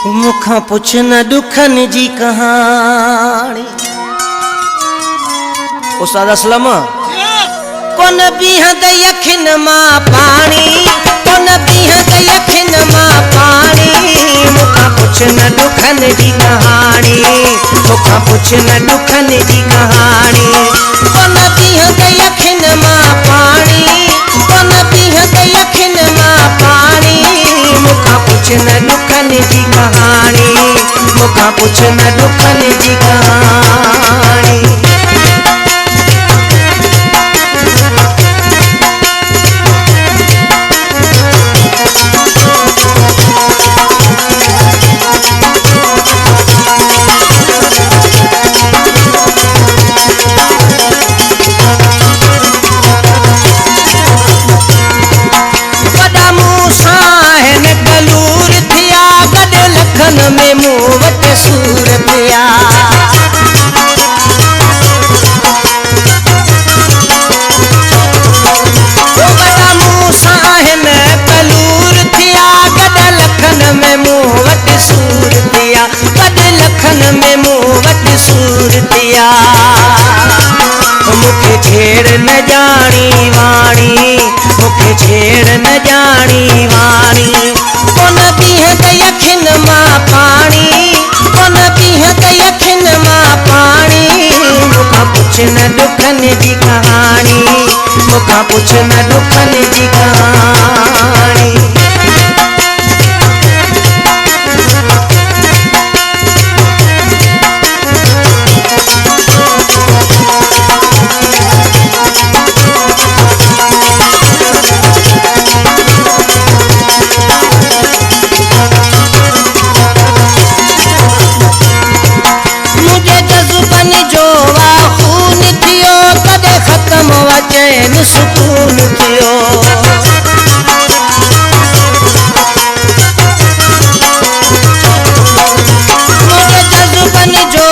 मुखा पुछ न दुखन जी कहानी। उस्ताद असलम कोन बीह गई अखिन मां पानी, कोन बीह गई अखिन मां पानी। मुखा पुछ न दुखन जी कहानी, मुखा पुछ न दुखन जी कहानी। कोन बीह गई अखिन मां पानी, कोन बीह गई अखिन मां पानी। मुखा पुछ न दुखन जी कहानी, मुखा पुछ न दुखन जी कहानी। में मूवत सूर पिया बड़ा मूसा है न कलूर थिया। गद लखन में मूवत सूर पिया, गद लखन में मूवत सूर पिया। मुखे छेड़ न जानी वाणी, मुखे छेड़ न जानी वाणी। कोन बीह गई अखिन मां पानी, कोन बीह गई अखिन मां पानी। मुखा पुछ न दुखन जी कहानी, मुखा पुछ न दुखन जी कहानी। चैन सुकून थियो मुझे जज्बन जो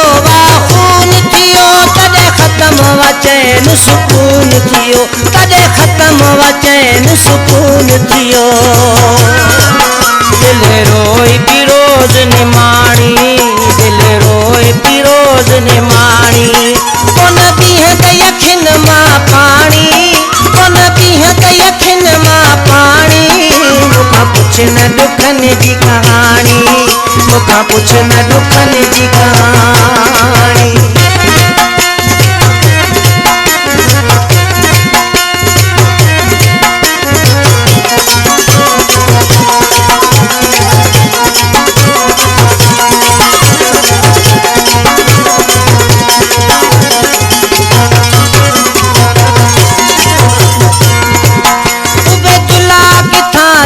खून थियो। कदे खत्म हुआ चैन सुकून थियो, कदे खत्म हुआ चैन सुकून थियो। दिल रोई पिरोज ने माणी, दिल रोई पिरोज ने माणी। कोन बीह गई अखिन मां पानी, कोन बीह गई अखिन मां पानी। मुखा पुछ न दुखन जी कहानी, मुखा पुछ न दुखन जी कहानी।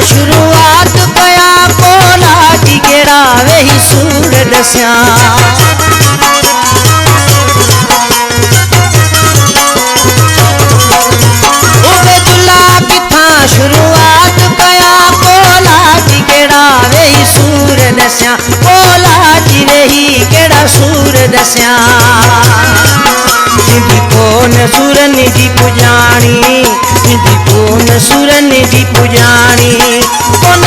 शुरुआत कया बोला जी गेड़ा वही सूर दस्या। शुरुआत कया बोला जी गेड़ा वही सूर दस्या, बोला जी वही गेड़ा सूर दस्या। सिंधी कोन सुरन जी पुजाणी, सिंधी कोन सुरन जी पुजाणी। कोन